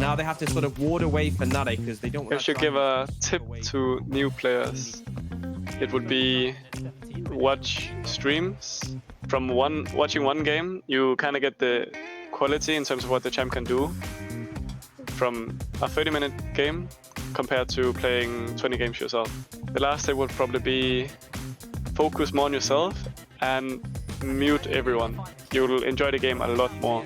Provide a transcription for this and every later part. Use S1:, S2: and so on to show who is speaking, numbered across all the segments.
S1: Now they have to sort of ward away Fnatic because they don't want
S2: I should give a tip to new players. It would be watch streams. From watching one game, you kind of get the quality in terms of what the champ can do from a 30-minute game compared to playing 20 games yourself. The last tip would probably be focus more on yourself and mute everyone. You'll enjoy the game a lot more.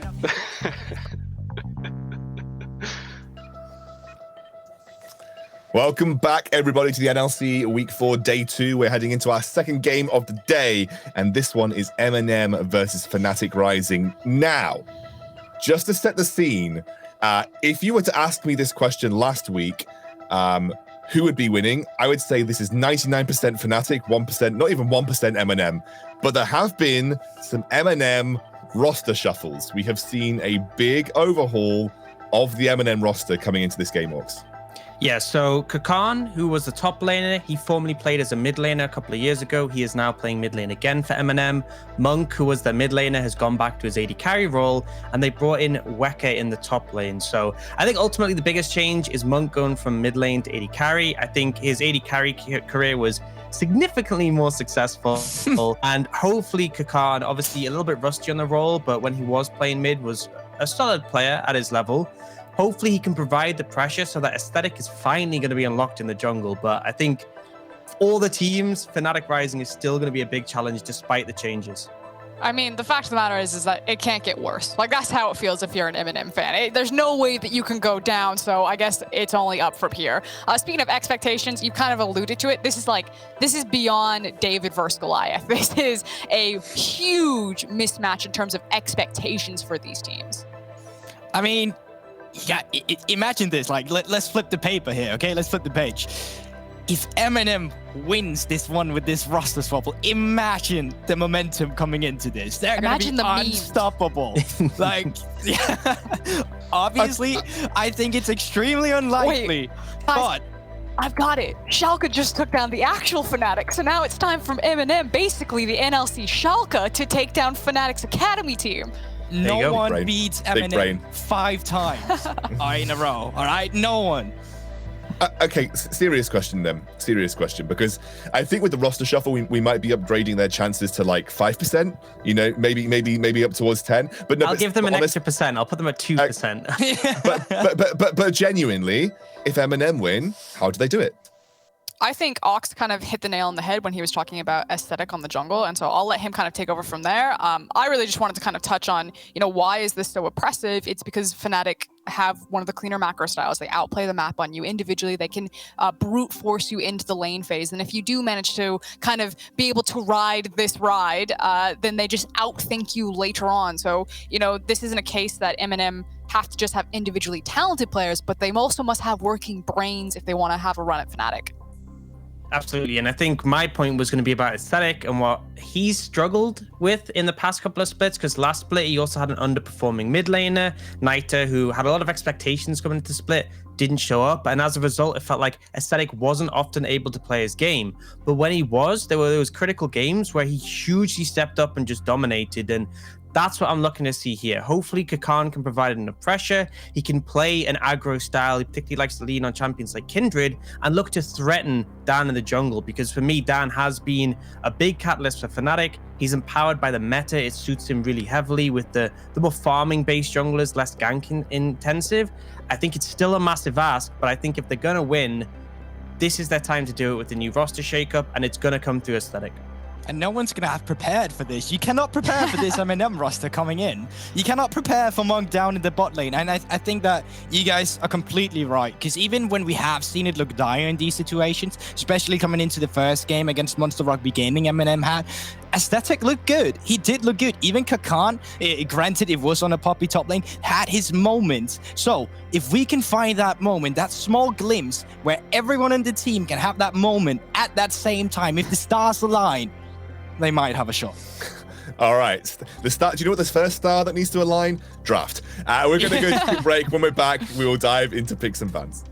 S3: Welcome back, everybody, to the NLC Week 4, Day 2. We're heading into our second game of the day, and this one is MNM versus Fnatic Rising. Now, just to set the scene, if you were to ask me this question last week, who would be winning? I would say this is 99% Fnatic, 1%, not even 1% MNM. But there have been some MNM roster shuffles. We have seen a big overhaul of the MNM roster coming into this game, Orcs.
S1: Yeah, so Kakan, who was the top laner, he formerly played as a mid laner a couple of years ago. He is now playing mid lane again for MNM. Monk, who was the mid laner, has gone back to his AD carry role, and they brought in Weka in the top lane. So I think ultimately the biggest change is Monk going from mid lane to AD carry. I think his AD carry career was significantly more successful, and hopefully Kakan, obviously a little bit rusty on the role, but when he was playing mid, was a solid player at his level. Hopefully he can provide the pressure so that Aesthetic is finally going to be unlocked in the jungle. But I think all the teams, Fnatic Rising is still going to be a big challenge despite the changes.
S4: I mean, the fact of the matter is that it can't get worse. Like, that's how it feels if you're an MNM fan. There's no way that you can go down, so I guess it's only up from here. Speaking of expectations, you kind of alluded to it. This is beyond David versus Goliath. This is a huge mismatch in terms of expectations for these teams.
S5: I mean, yeah, imagine this. Like, let's flip the paper here, okay? Let's flip the page. If MNM wins this one with this roster swap, imagine the momentum coming into this. They're going to be unstoppable. Like, yeah, obviously, I think it's extremely unlikely.
S4: Wait,
S5: but
S4: I've got it. Schalke just took down the actual Fnatic, so now it's time from MNM, basically the NLC Schalke, to take down Fnatic's Academy team.
S5: No one beats MNM 5 times in a row, all right? No one.
S3: Okay, serious question then. Serious question, because I think with the roster shuffle, we might be upgrading their chances to like 5%. You know, maybe up towards 10. But no,
S1: I'll give them an extra percent. I'll put them at 2%.
S3: but genuinely, if MNM win, how do they do it?
S4: I think Ox kind of hit the nail on the head when he was talking about Aesthetic on the jungle, and so I'll let him kind of take over from there. I really just wanted to kind of touch on, you know, why is this so oppressive? It's because Fnatic have one of the cleaner macro styles. They outplay the map on you individually. They can brute force you into the lane phase, and if you do manage to kind of be able to ride this ride, then they just outthink you later on. So, you know, this isn't a case that MNM have to just have individually talented players, but they also must have working brains if they want to have a run at Fnatic.
S1: Absolutely, and I think my point was going to be about Aesthetic and what he's struggled with in the past couple of splits, because last split he also had an underperforming mid laner, Naita, who had a lot of expectations coming into the split, didn't show up, and as a result it felt like Aesthetic wasn't often able to play his game. But when he was, there were those critical games where he hugely stepped up and just dominated, and that's what I'm looking to see here. Hopefully Kakan can provide enough pressure. He can play an aggro style. He particularly likes to lean on champions like Kindred and look to threaten Dan in the jungle, because for me, Dan has been a big catalyst for Fnatic. He's empowered by the meta. It suits him really heavily with the more farming-based junglers, less ganking intensive. I think it's still a massive ask, but I think if they're going to win, this is their time to do it with the new roster shakeup, and it's going to come through Aesthetic.
S5: And no one's going to have prepared for this. You cannot prepare for this MNM roster coming in. You cannot prepare for Monk down in the bot lane. And I think that you guys are completely right. Because even when we have seen it look dire in these situations, especially coming into the first game against Monster Rugby Gaming, MNM had, Aesthetic looked good. He did look good. Even Kakan, granted it was on a poppy top lane, had his moments. So if we can find that moment, that small glimpse where everyone in the team can have that moment at that same time, if the stars align, they might have a shot.
S3: All right. The start. Do you know what this first star that needs to align? Draft. We're going to go to a quick break. When we're back, we will dive into picks and bans.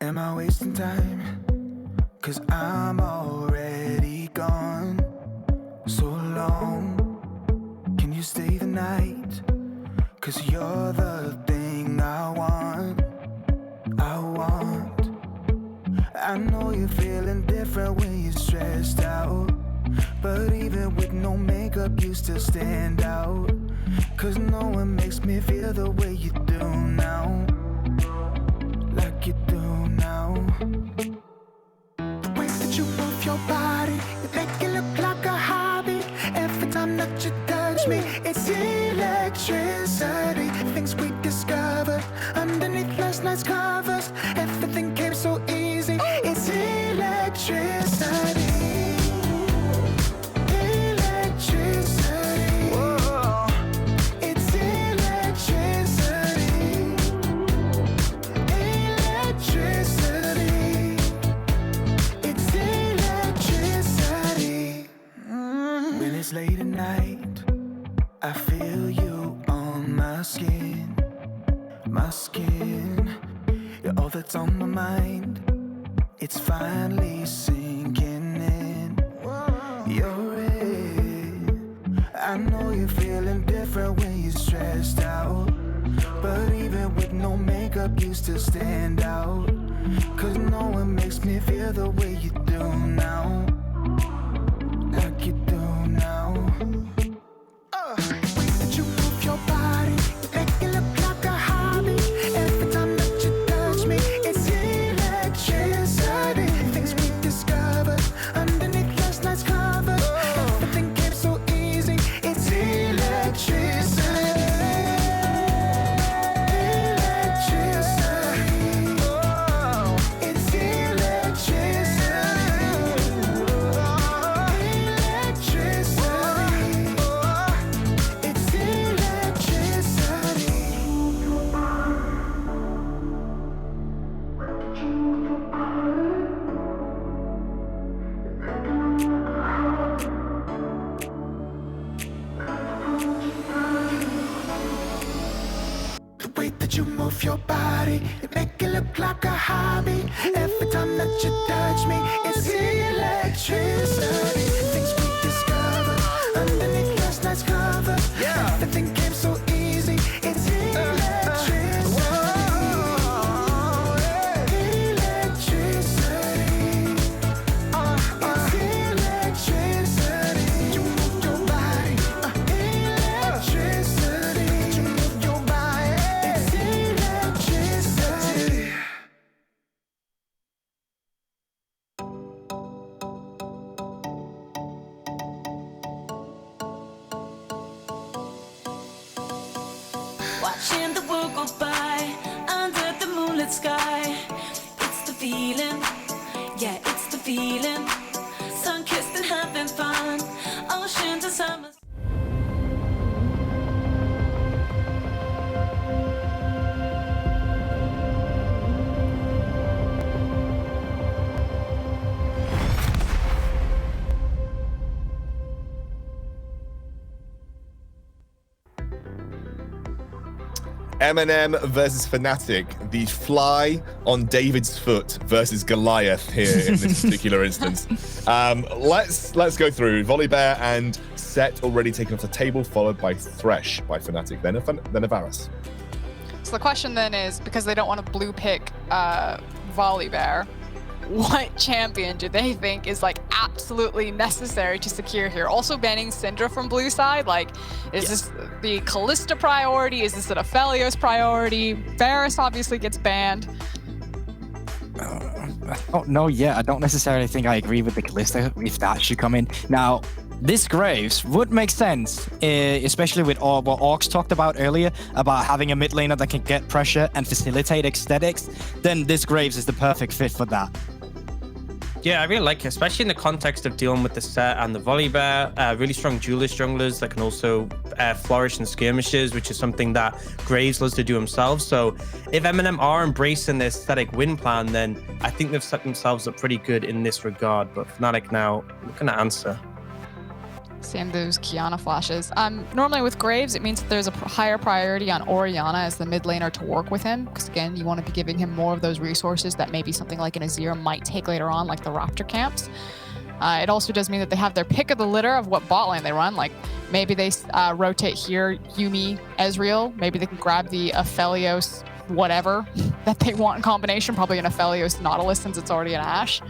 S6: Am I wasting time? 'Cause I'm already gone. So long, can you stay the night? 'Cause you're the thing I want. I know you're feeling different when you're stressed out, but even with no makeup you still stand out. 'Cause no one makes me feel the way you do now. Like you do now. The way that you move your body, you make it look like a hobby. Every time that you touch me, it's electricity. Things we discovered underneath last night's covers. Everything came so easy. It's electricity. Electricity. Whoa. It's electricity. Electricity. It's electricity. When it's late at night, I feel you on my skin. My skin. You're all that's on my mind. It's finally sinking in. You're it. I know you're feeling different when you're stressed out, but even with no makeup you still stand out. 'Cause no one makes me feel the way you do now. Like you do now. The way that you move your body, you make it look like a hobby. Every time that you touch me, it's electricity. Things we discovered underneath last night's covers. Everything came so easy. It's electricity. Electricity. Oh, it's electricity. Electricity. It's electricity. The way that you move your body, you make it look like a hobby. Every time that you touch me, it's electricity. Things we discovered underneath last night's covers. Everything came so easy. It's electricity. Electricity. It's electricity. You move your body. Electricity. You move your body. It's electricity.
S7: Watching the world go by under the moonlit sky. It's the feeling, yeah, it's the feeling. Sun-kissed and having fun, ocean to summer.
S3: MNM versus Fnatic, the fly on David's foot versus Goliath here in this particular instance. Let's go through Volibear and Set already taken off the table, followed by Thresh by Fnatic, then Avaris.
S4: So the question then is, because they don't want to blue pick Volibear, what champion do they think is like absolutely necessary to secure here? Also banning Syndra from blue side, like is this the Kalista priority? Is this an Aphelios priority? Varus obviously gets banned.
S5: I don't know yet. I don't necessarily think I agree with the Kalista if that should come in. Now, this Graves would make sense, especially with what Orcs talked about earlier, about having a mid laner that can get pressure and facilitate aesthetics. Then this Graves is the perfect fit for that.
S1: Yeah, I really like it, especially in the context of dealing with the Set and the Volibear. Really strong duelist junglers that can also flourish in skirmishes, which is something that Graves loves to do himself. So if MNM are embracing this aesthetic win plan, then I think they've set themselves up pretty good in this regard. But Fnatic now looking to answer.
S4: Seeing those Kiana flashes. Normally with Graves, it means that there's a higher priority on Orianna as the mid laner to work with him, because again, you want to be giving him more of those resources that maybe something like an Azir might take later on, like the Raptor camps. It also does mean that they have their pick of the litter of what bot lane they run. Like maybe they rotate here, Yuumi, Ezreal. Maybe they can grab the Aphelios, whatever that they want in combination. Probably an Aphelios Nautilus since it's already an Ashe.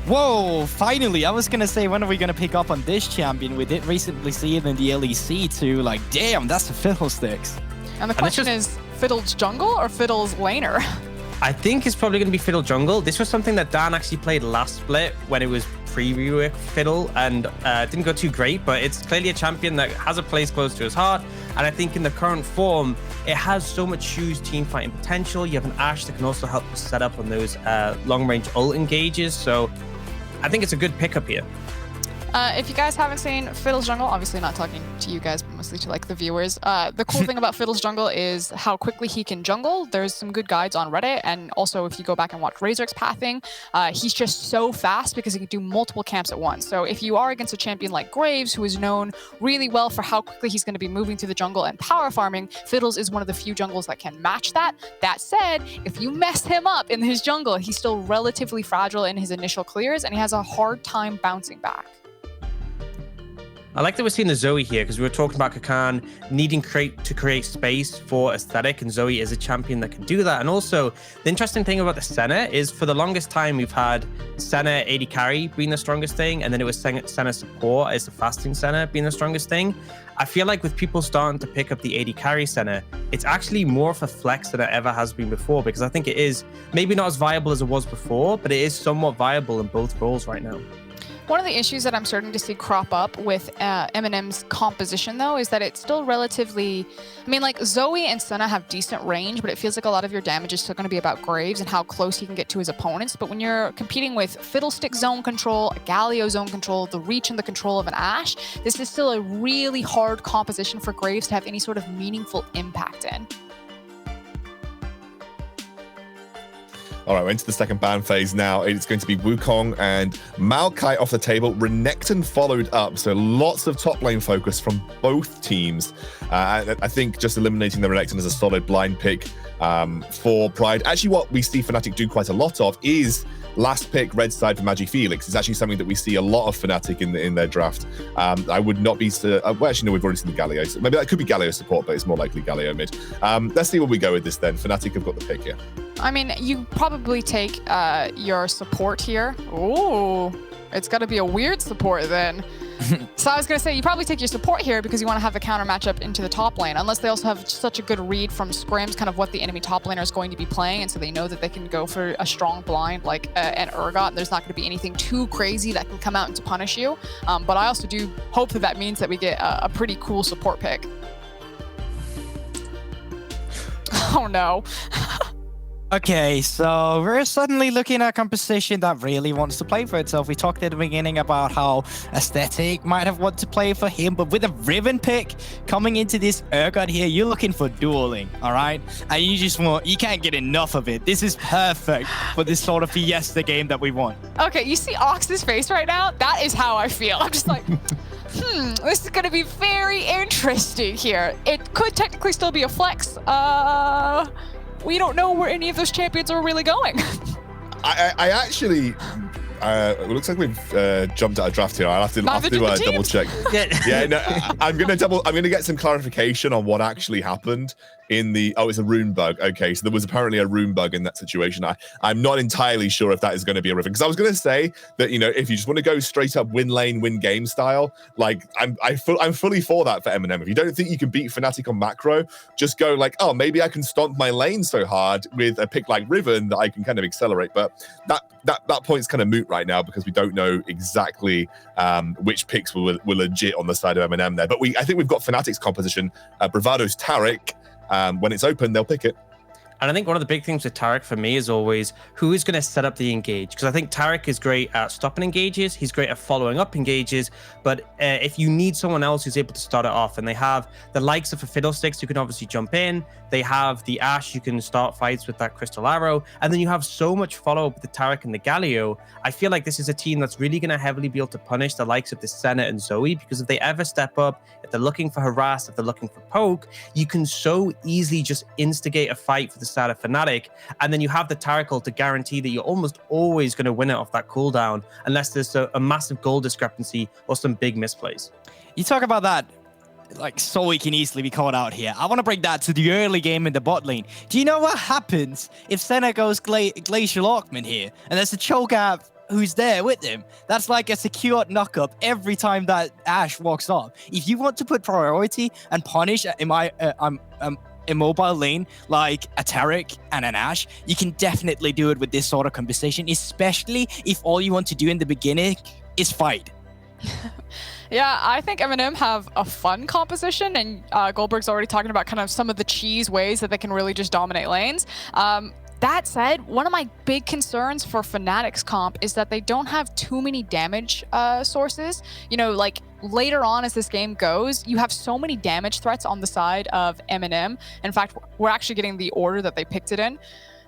S5: Whoa, finally. I was going to say, when are we going to pick up on this champion? We did recently see it in the LEC too. Like, damn, that's a Fiddlesticks.
S4: And the question is, Fiddle's jungle or Fiddle's laner?
S1: I think it's probably going to be Fiddle jungle. This was something that Dan actually played last split when it was pre-rework Fiddle, and didn't go too great, but it's clearly a champion that has a place close to his heart. And I think in the current form, it has so much huge team fighting potential. You have an Ashe that can also help set up on those long-range ult engages. So I think it's a good pickup here.
S4: If you guys haven't seen Fiddle's Jungle, obviously not talking to you guys, but mostly to like the viewers, the cool thing about Fiddle's Jungle is how quickly he can jungle. There's some good guides on Reddit, and also if you go back and watch Razor's pathing, he's just so fast because he can do multiple camps at once. So if you are against a champion like Graves, who is known really well for how quickly he's going to be moving through the jungle and power farming, Fiddle's is one of the few jungles that can match that. That said, if you mess him up in his jungle, he's still relatively fragile in his initial clears, and he has a hard time bouncing back.
S1: I like that we're seeing the Zoe here, because we were talking about Kakan needing to create space for aesthetic, and Zoe is a champion that can do that. And also, the interesting thing about the Senna is for the longest time we've had Senna AD carry being the strongest thing, and then it was Senna support as the fasting Senna being the strongest thing. I feel like with people starting to pick up the AD carry Senna, it's actually more of a flex than it ever has been before, because I think it is maybe not as viable as it was before, but it is somewhat viable in both roles right now.
S4: One of the issues that I'm starting to see crop up with MNM's composition, though, is that it's still relatively... I mean, like, Zoe and Senna have decent range, but it feels like a lot of your damage is still going to be about Graves and how close he can get to his opponents. But when you're competing with Fiddlestick zone control, a Galio zone control, the reach and the control of an Ashe, this is still a really hard composition for Graves to have any sort of meaningful impact in.
S3: All right, we're into the second ban phase now. It's going to be Wukong and Maokai off the table. Renekton followed up, so lots of top lane focus from both teams. I think just eliminating the Renekton is a solid blind pick for Pride. Actually, what we see Fnatic do quite a lot of is last pick red side for Magi Felix. It's actually something that we see a lot of Fnatic in their draft. I would not be... well, actually, no, we've already seen the Galio. So maybe that could be Galio support, but it's more likely Galio mid. Let's see where we go with this then. Fnatic have got the pick here.
S4: I mean, you probably take your support here. Ooh, it's got to be a weird support then. So I was going to say, you probably take your support here because you want to have the counter matchup into the top lane, unless they also have such a good read from scrims, kind of what the enemy top laner is going to be playing, and so they know that they can go for a strong blind like an Urgot, and there's not going to be anything too crazy that can come out and to punish you. But I also do hope that that means that we get a pretty cool support pick. Oh no.
S5: Okay, so we're suddenly looking at a composition that really wants to play for itself. We talked at the beginning about how Aesthetic might have wanted to play for him, but with a Riven pick coming into this Urgot here, you're looking for dueling, all right? And you can't get enough of it. This is perfect for this sort of Fiesta game that we want.
S4: Okay, you see Ox's face right now? That is how I feel. I'm just like, this is going to be very interesting here. It could technically still be a flex. We don't know where any of those champions are really going.
S3: I actually... it looks like we've jumped out of draft here. I'll have to double check. Yeah, no, I'm gonna get some clarification on what actually happened in the... Oh, it's a rune bug. Okay, so there was apparently a rune bug in that situation. I'm not entirely sure if that is going to be a Riven, because I was going to say that, you know, if you just want to go straight up win lane, win game style, like I'm fully for that for MNM. If you don't think you can beat Fnatic on macro, just go like, oh, maybe I can stomp my lane so hard with a pick like Riven that I can kind of accelerate. But that point's kind of moot right now because we don't know exactly which picks were legit on the side of MNM there. But I think we've got Fnatic's composition. Bravado's Taric. When it's open, they'll pick it.
S1: And I think one of the big things with Tarek for me is always who is going to set up the engage. Because I think Tarek is great at stopping engages. He's great at following up engages. But if you need someone else who's able to start it off, and they have the likes of a Fiddlesticks who can obviously jump in. They have the Ashe who can start fights with that Crystal Arrow. And then you have so much follow-up with the Tarek and the Galio. I feel like this is a team that's really going to heavily be able to punish the likes of the Senna and Zoe. Because if they ever step up, if they're looking for harass, if they're looking for poke, you can so easily just instigate a fight for the side of Fnatic, and then you have the Tarek ult to guarantee that you're almost always going to win it off that cooldown, unless there's a massive goal discrepancy or some big misplays.
S5: You talk about that, like Zoe can easily be called out here. I want to bring that to the early game in the bot lane. Do you know what happens if Senna goes Glacial Augment here, and there's a Cho'Gath who's there with him? That's like a secured knockup every time that Ashe walks off. If you want to put priority and punish immobile lane like a Tarek and an Ashe, you can definitely do it with this sort of composition, especially if all you want to do in the beginning is fight.
S4: Yeah, I think MNM have a fun composition, and Goldberg's already talking about kind of some of the cheese ways that they can really just dominate lanes. That said, one of my big concerns for Fnatic's comp is that they don't have too many damage sources. You know, like later on as this game goes, you have so many damage threats on the side of MNM. In fact, we're actually getting the order that they picked it in.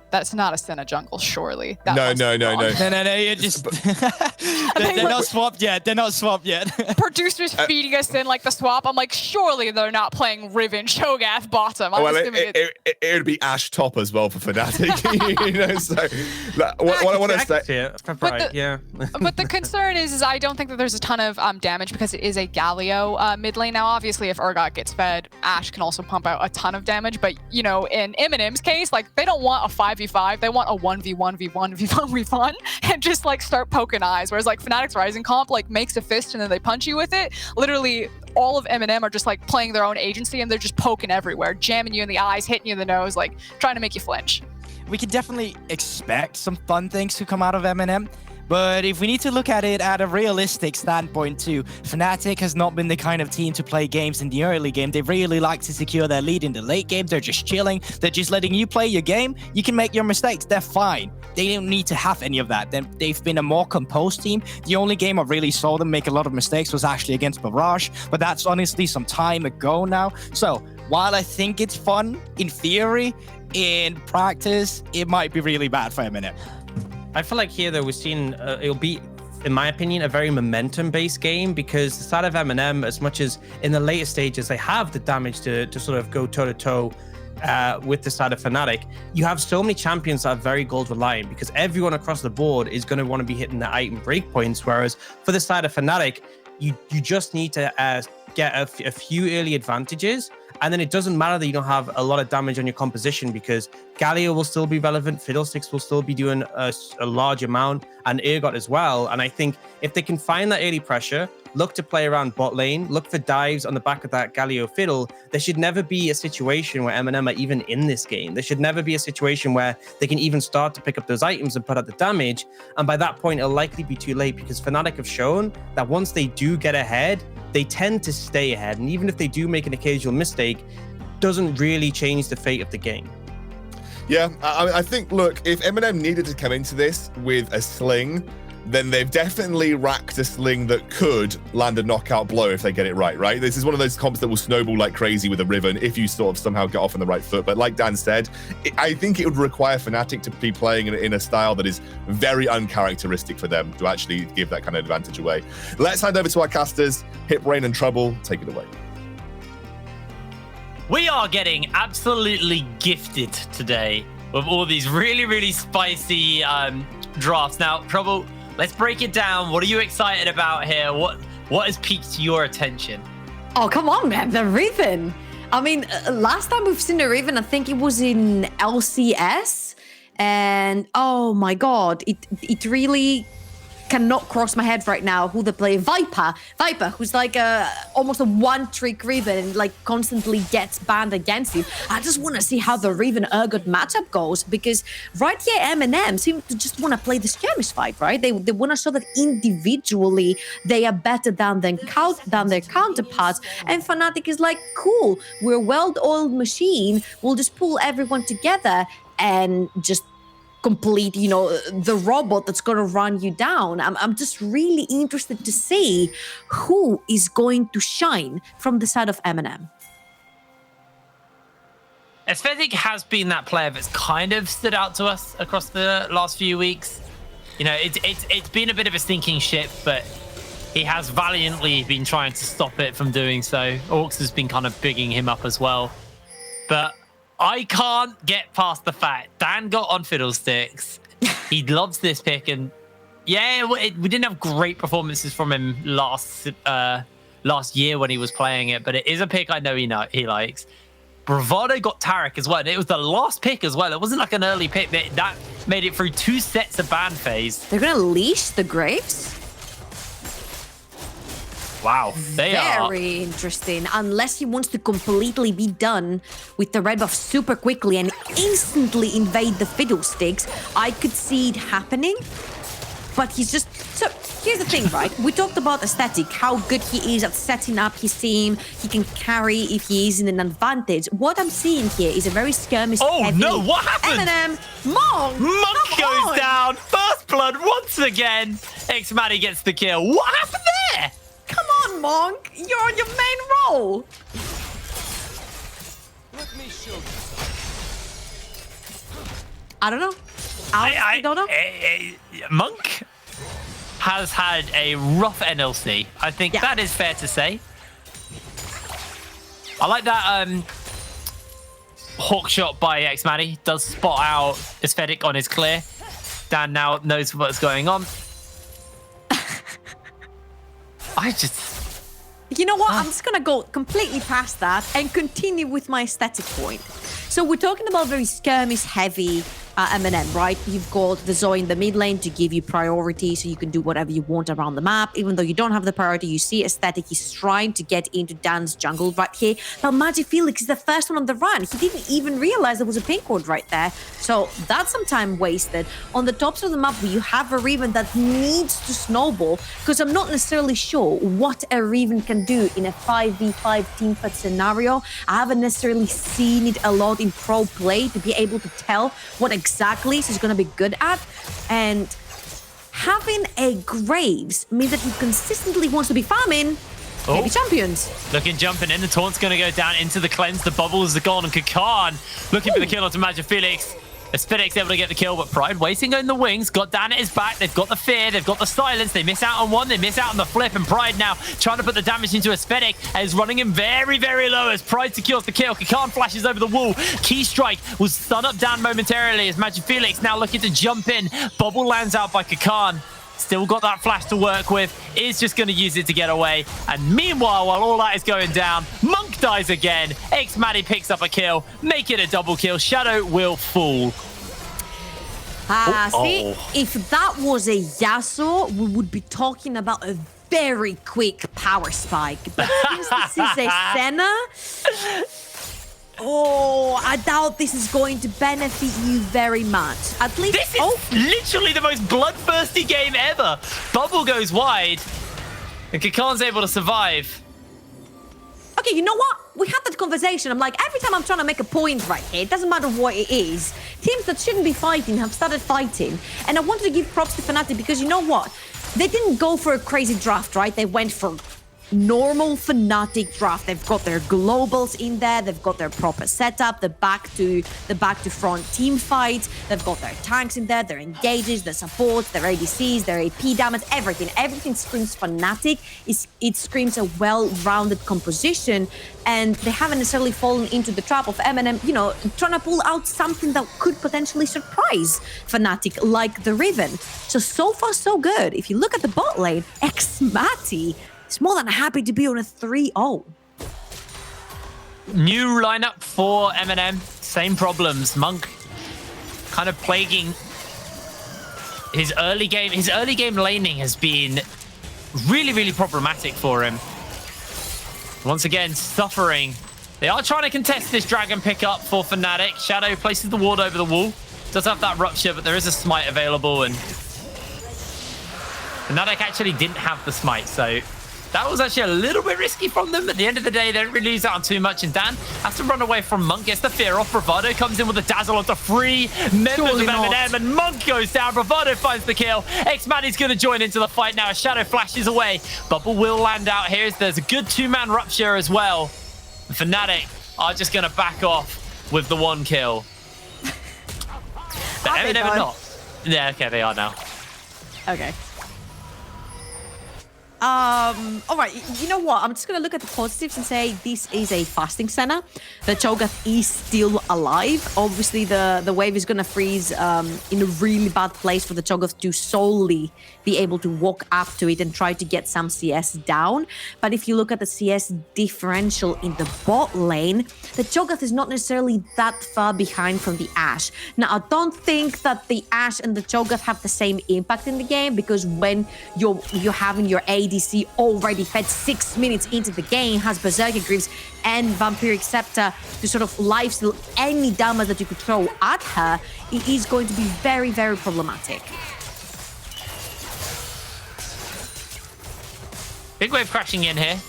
S4: That's not a Senna jungle, surely.
S3: No.
S5: No, you're just... they're not swapped yet. They're not swapped yet.
S4: Producers feeding us in like the swap. I'm like, surely they're not playing Riven, Cho'Gath bottom.
S3: It would be Ashe top as well for Fnatic. You know, so what I want to say...
S4: But the concern is I don't think that there's a ton of damage because it is a Galio mid lane. Now, obviously, if Urgot gets fed, Ashe can also pump out a ton of damage. But, you know, in MNM's case, like, they don't want a 5v5. They want a 1v1v1v1v1 and just, like, start poking eyes. Whereas, like, Fnatic's Rising comp, like, makes a fist and then they punch you with it. Literally, all of MNM are just, like, playing their own agency and they're just poking everywhere, jamming you in the eyes, hitting you in the nose, like, trying to make you flinch.
S5: We can definitely expect some fun things to come out of MNM. But if we need to look at it at a realistic standpoint too, Fnatic has not been the kind of team to play games in the early game. They really like to secure their lead in the late game. They're just chilling. They're just letting you play your game. You can make your mistakes. They're fine. They don't need to have any of that. They've been a more composed team. The only game I really saw them make a lot of mistakes was actually against Barrage, but that's honestly some time ago now. So while I think it's fun in theory, in practice, it might be really bad for MNM.
S1: I feel like here, though, we're seeing it'll be, in my opinion, a very momentum-based game, because the side of MNM, as much as in the later stages they have the damage to sort of go toe-to-toe with the side of Fnatic, you have so many champions that are very gold reliant, because everyone across the board is going to want to be hitting the item breakpoints, whereas for the side of Fnatic, you just need to get a few early advantages, and then it doesn't matter that you don't have a lot of damage on your composition, because Galio will still be relevant, Fiddlesticks will still be doing a large amount, and Urgot as well. And I think if they can find that early pressure, look to play around bot lane, look for dives on the back of that Galio Fiddle, there should never be a situation where MNM are even in this game. There should never be a situation where they can even start to pick up those items and put out the damage. And by that point, it'll likely be too late, because Fnatic have shown that once they do get ahead, they tend to stay ahead. And even if they do make an occasional mistake, doesn't really change the fate of the game.
S3: Yeah, I think, look, if MNM needed to come into this with a sling, then they've definitely racked a sling that could land a knockout blow if they get it right? This is one of those comps that will snowball like crazy with a Riven if you sort of somehow get off on the right foot. But like Dan said, I think it would require Fnatic to be playing in a style that is very uncharacteristic for them to actually give that kind of advantage away. Let's hand over to our casters. Hip, Rain, and Trouble, take it away.
S8: We are getting absolutely gifted today with all these really, really spicy drafts. Now, Trouble, let's break it down. What are you excited about here? What has piqued your attention?
S9: Oh, come on, man. The Riven. I mean, last time we've seen the Riven, I think it was in LCS. And oh my God, it really cannot cross my head right now who they play. Viper, who's like almost a one-trick Riven and like constantly gets banned against him. I just want to see how the Riven Urgot matchup goes, because right here MNM seem to just want to play the skirmish fight, right? They want to show that individually they are better than their counterparts, and Fnatic is like, cool, we're a well-oiled machine, we'll just pull everyone together and just complete, you know, the robot that's going to run you down. I'm just really interested to see who is going to shine from the side of MNM.
S8: Fnatic has been that player that's kind of stood out to us across the last few weeks. You know, it's been a bit of a sinking ship, but he has valiantly been trying to stop it from doing so. Orcs has been kind of bigging him up as well. But I can't get past the fact Dan got on Fiddlesticks. He loves this pick, and yeah, we didn't have great performances from him last year when he was playing it, but it is a pick I know he likes. Bravado got Taric as well, and it was the last pick as well. It wasn't like an early pick. That made it through 2 sets of ban phase.
S9: They're gonna leash the Graves?
S8: Wow, they are
S9: very interesting. Unless he wants to completely be done with the red buff super quickly and instantly invade the Fiddlesticks, I could see it happening. But he's just... So, here's the thing, right? We talked about Aesthetic, how good he is at setting up his team. He can carry if he is in an advantage. What I'm seeing here is a very skirmish heavy...
S8: Oh, no, what happened?
S9: MNM, Monk!
S8: Monk goes down. First blood once again. Xmatty gets the kill. What happened there?
S9: Come on, Monk! You're on your main role!
S6: Let me show you.
S9: I don't know. I don't know.
S8: Monk has had a rough NLC. I think that is fair to say. I like that hawk shot by Xmatty. Does spot out Aesthetic on his clear. Dan now knows what's going on.
S9: You know what? I'm just going to go completely past that and continue with my aesthetic point. So we're talking about very skirmish heavy MNM, right? You've got the Zoe in the mid lane to give you priority so you can do whatever you want around the map. Even though you don't have the priority, you see Aesthetic, he's trying to get into Dan's jungle right here. But Magic Felix is the first one on the run. He didn't even realize there was a pink ward right there. So that's some time wasted. On the tops of the map, you have a Riven that needs to snowball, because I'm not necessarily sure what a Riven can do in a 5v5 teamfight scenario. I haven't necessarily seen it a lot in pro play to be able to tell what exactly she's going to be good at. And having a Graves means that he consistently wants to be farming heavy champions.
S8: Looking jumping in. The taunt's going to go down into the cleanse. The bubbles are gone, and Kakan looking for the kill onto Magic Felix. Aesthetic's able to get the kill, but Pride waiting in the wings. Got Dan at his back. They've got the fear. They've got the silence. They miss out on one. They miss out on the flip. And Pride now trying to put the damage into Aesthetic, and is running him very, very low as Pride secures the kill. Kakan flashes over the wall. Key Strike will stun up Dan momentarily as Magic Felix now looking to jump in. Bubble lands out by Kakan. Still got that flash to work with. Is just going to use it to get away. And meanwhile, while all that is going down, Monk dies again. Xmatty picks up a kill. Make it a double kill. Shadow will fall.
S9: See, if that was a Yasuo, we would be talking about a very quick power spike. But since this is a Senna, I doubt this is going to benefit you very much. At least,
S8: this is literally the most bloodthirsty game ever. Bubble goes wide, and Kakan's able to survive.
S9: Okay, you know what? We had that conversation. I'm like, every time I'm trying to make a point right here, it doesn't matter what it is, teams that shouldn't be fighting have started fighting. And I wanted to give props to Fnatic because you know what? They didn't go for a crazy draft, right? They went for normal Fnatic draft. They've got their globals in there. They've got their proper setup, the back to front team fights. They've got their tanks in there, their engages, their supports, their ADCs, their AP damage, everything. Everything screams Fnatic. It screams a well-rounded composition, and they haven't necessarily fallen into the trap of MNM, you know, trying to pull out something that could potentially surprise Fnatic, like the Riven. So far, so good. If you look at the bot lane, Xmatty is more than happy to be on a 3-0.
S8: New lineup for MNM. Same problems. Monk kind of plaguing his early game laning has been really, really problematic for him. Once again, suffering. They are trying to contest this dragon pickup for Fnatic. Shadow places the ward over the wall. Does have that rupture, but there is a smite available, and Fnatic actually didn't have the smite, so that was actually a little bit risky from them. At the end of the day, they don't really lose out on too much, and Dan has to run away from Monk, gets the fear off. Bravado comes in with a dazzle onto 3 members of MNM, and Monk goes down. Bravado finds the kill. X-Maddie's going to join into the fight now as Shadow flashes away. Bubble will land out here. There's a good 2-man rupture as well. Fnatic are just going to back off with the 1 kill. But MNM are not. Yeah, okay, they are now.
S9: Okay. All right, you know what? I'm just gonna look at the positives and say this is a fasting center. The Cho'Gath is still alive. Obviously, the wave is gonna freeze in a really bad place for the Cho'Gath to solely be able to walk up to it and try to get some CS down. But if you look at the CS differential in the bot lane, the Cho'Gath is not necessarily that far behind from the Ashe. Now, I don't think that the Ashe and the Cho'Gath have the same impact in the game, because when you're having your ADC already fed 6 minutes into the game, has Berserker Greaves and Vampiric Scepter to sort of lifesteal any damage that you could throw at her, it is going to be very, very problematic.
S8: Big wave crashing in here.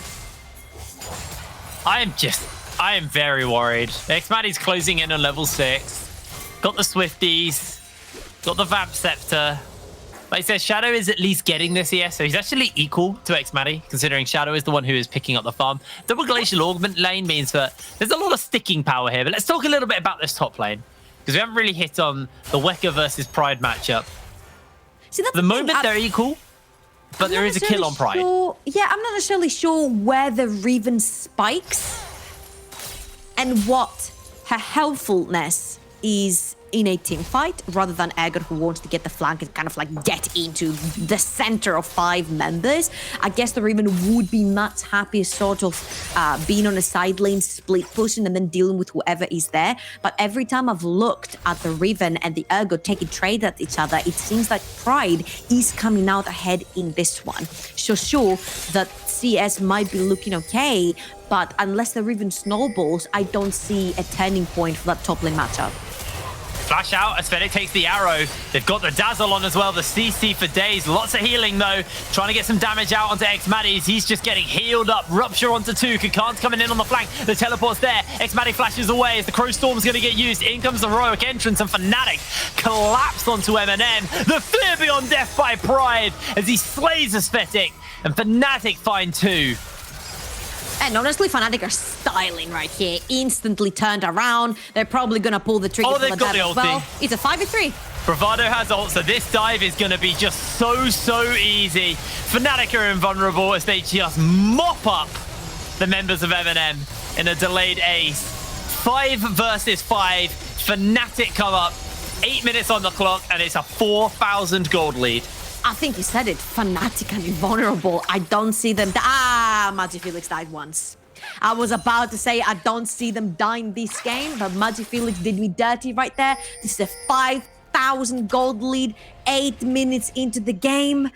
S8: I am very worried. X-Maddie's closing in on level 6. Got the Swifties. Got the Vamp Scepter. Like I said, Shadow is at least getting this ES, so he's actually equal to X-Maddie, considering Shadow is the one who is picking up the farm. Double Glacial Augment lane means that there's a lot of sticking power here, but let's talk a little bit about this top lane, because we haven't really hit on the Weka versus Pride matchup.
S9: See, that's
S8: the moment they're equal, but there is a kill on Pride.
S9: Yeah, I'm not necessarily sure where the Riven spikes and what her helpfulness is in a team fight, rather than Aegon, who wants to get the flank and kind of like get into the center of 5 members. I guess the Riven would be much happier sort of being on a side lane, split pushing, and then dealing with whoever is there. But every time I've looked at the Riven and the Ergo taking trade at each other, it seems like Pride is coming out ahead in this one. So sure, that CS might be looking okay, but unless the Riven snowballs, I don't see a turning point for that top lane matchup.
S8: Flash out as Fnatic takes the arrow. They've got the dazzle on as well, the CC for days. Lots of healing though. Trying to get some damage out onto X-Maddie's. He's just getting healed up. Rupture onto 2. Kakan's coming in on the flank. The teleport's there. X-Maddie flashes away as the Crow Storm's going to get used. In comes the heroic entrance, and Fnatic collapsed onto MNM. The fear beyond death by Pride as he slays Aesthetic, and Fnatic find 2.
S9: And honestly, Fnatic are styling right here. Instantly turned around. They're probably going to pull the trigger for the dive as well. It's a 5v3.
S8: Bravado has ult, so this dive is going to be just so easy. Fnatic are invulnerable as they just mop up the members of MNM in a delayed ace. 5 versus 5. Fnatic come up. 8 minutes on the clock, and it's a 4,000 gold lead.
S9: I think you said it. Fnatic and invulnerable. I don't see them. Magi Felix died once. I was about to say I don't see them dying this game, but Magi Felix did me dirty right there. This is a 5,000 gold lead, 8 minutes into the game.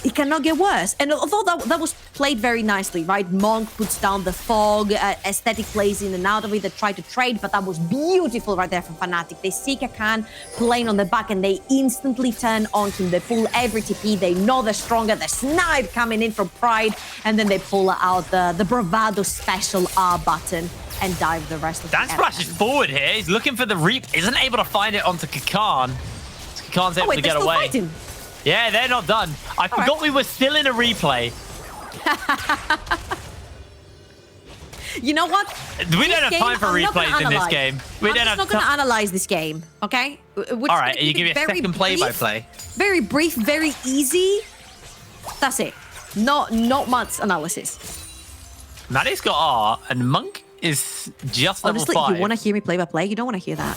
S9: It cannot get worse. And although that was played very nicely, right? Monk puts down the fog, Aesthetic plays in and out of it. They try to trade, but that was beautiful right there from Fnatic. They see Kakan playing on the back, and they instantly turn on him. They pull every TP. They know they're stronger. The snipe coming in from Pride, and then they pull out the Bravado special R button and dive the rest of the
S8: Dan splashes forward here. He's looking for the Reap. Isn't able to find it onto Kakan. Kakan's able to get away.
S9: Fighting.
S8: Yeah, they're not done. I forgot we were still in a replay.
S9: You know what?
S8: We don't have time for replays in this game.
S9: I'm just not going to analyze this game, okay?
S8: All right, you give me a second play-by-play.
S9: Very brief, very easy. That's it. Not much analysis.
S8: Maddie's got R, and Monk is just level 5.
S9: Honestly, you want to hear me play-by-play? You don't want to hear that.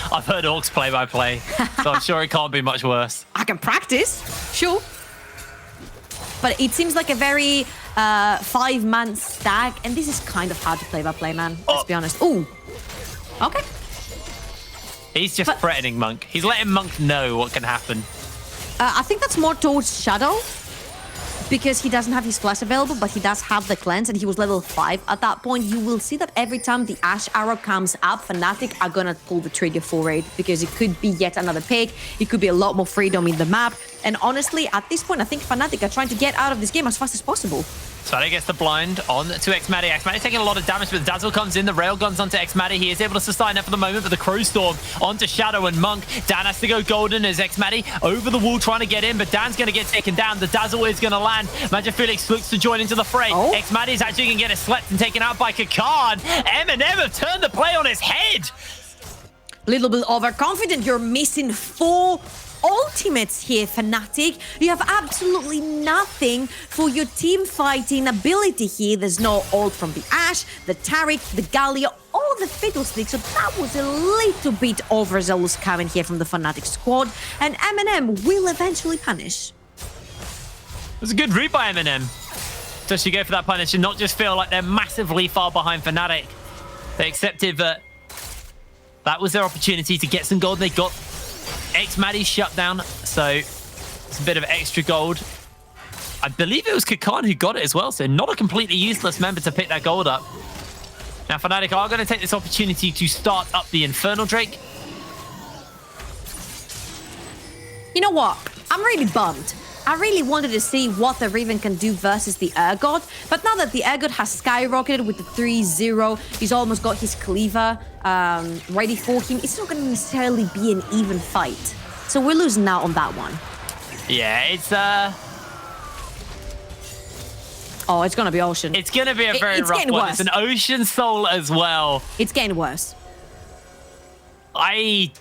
S8: I've heard Orcs play-by-play, so I'm sure it can't be much worse.
S9: I can practice, sure. But it seems like a very 5-man stack, and this is kind of hard to play-by-play, man. Let's be honest. Ooh. Okay.
S8: He's just threatening Monk. He's letting Monk know what can happen.
S9: I think that's more towards Shadow, because he doesn't have his flash available, but he does have the cleanse, and he was level 5 at that point. You will see that every time the Ash arrow comes up, Fnatic are gonna pull the trigger for it, because it could be yet another pick. It could be a lot more freedom in the map. And honestly, at this point, I think Fnatic are trying to get out of this game as fast as possible.
S8: Fnatic gets the blind on to Xmadi. Xmadi taking a lot of damage, but the Dazzle comes in. The railguns onto Xmadi. He is able to sustain it for the moment, but the Crow Storm onto Shadow and Monk. Dan has to go golden as Xmadi over the wall trying to get in, but Dan's going to get taken down. The Dazzle is going to land. Magic Felix looks to join into the fray. Xmadi is actually going to get it slept and taken out by Kakan. MNM have turned the play on his head.
S9: Little bit overconfident. You're missing 4 ultimates here, Fnatic. You have absolutely nothing for your team fighting ability here. There's no ult from the Ashe, the Taric, the Galio, all the fiddlesticks. So that was a little bit overzealous coming here from the Fnatic squad, and MNM will eventually punish.
S8: It was a good route by MNM. Does she go for that punish and not just feel like they're massively far behind Fnatic? They accepted that that was their opportunity to get some gold. They got Xmadi shut down, so it's a bit of extra gold. I believe it was Kakan who got it as well, so not a completely useless member to pick that gold up. Now Fnatic are going to take this opportunity to start up the Infernal Drake.
S9: You know what? I'm really bummed. I really wanted to see what the Riven can do versus the Urgot, but now that the Urgot has skyrocketed with the 3-0, he's almost got his cleaver ready for him, it's not going to necessarily be an even fight. So we're losing now on that one.
S8: Yeah, it's
S9: Oh, it's going to be Ocean.
S8: It's going to be a very rough one. It's an Ocean Soul as well.
S9: It's getting worse.
S8: I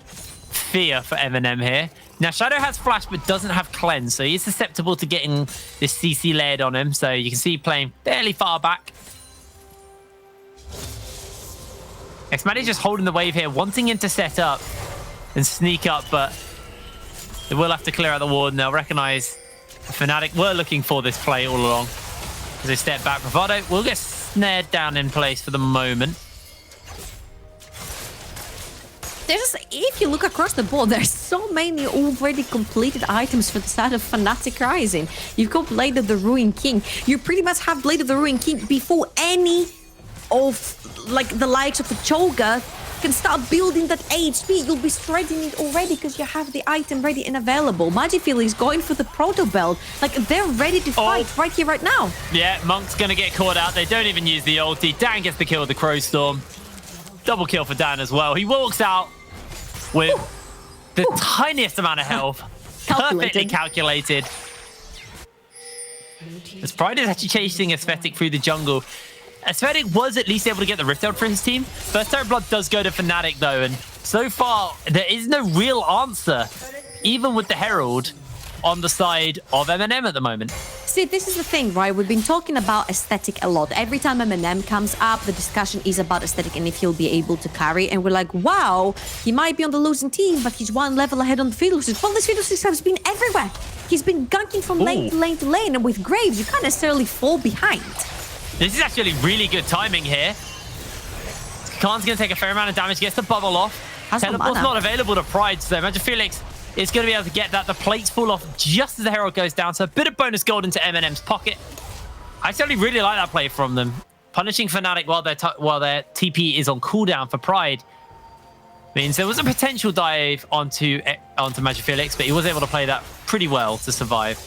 S8: fear for MNM here. Now, Shadow has Flash, but doesn't have Cleanse, so he's susceptible to getting this CC layered on him. So you can see playing fairly far back. Xmadi just holding the wave here, wanting him to set up and sneak up, but they will have to clear out the ward, and they'll recognize Fnatic were looking for this play all along. As they step back, Bravado will get snared down in place for the moment.
S9: If you look across the board, there's so many already completed items for the side of Fnatic Rising. You've got Blade of the Ruined King. You pretty much have Blade of the Ruined King before any of like the likes of the Cho'Gath can start building that HP. You'll be shredding it already because you have the item ready and available. Magifeel is going for the Proto Belt. Like, they're ready to fight right here, right now.
S8: Yeah, Monk's going to get caught out. They don't even use the ulti. Dan gets the kill with the Crow Storm. Double kill for Dan as well. He walks out with the tiniest amount of health. Perfectly calculated. As Pride is actually chasing Aesthetic through the jungle. Aesthetic was at least able to get the Rift out for his team. First Terror Blood does go to Fnatic though, and so far there is no real answer, even with the Herald on the side of MNM at the moment.
S9: See, this is the thing, right? We've been talking about Aesthetic a lot. Every time MNM comes up, the discussion is about Aesthetic and if he'll be able to carry. And we're like, wow, he might be on the losing team, but he's one level ahead on the Fiddlesticks. Well, this Fiddlesticks has been everywhere. He's been ganking from lane to lane to lane, and with Graves, you can't necessarily fall behind.
S8: This is actually really good timing here. Khan's going to take a fair amount of damage, gets the bubble off. Teleport's not available to Pride, so imagine Felix is going to be able to get that. The plates fall off just as the Herald goes down, so a bit of bonus gold into MNM's pocket. I actually really like that play from them. Punishing Fnatic while their TP is on cooldown for Pride means there was a potential dive onto Magic Felix, but he was able to play that pretty well to survive.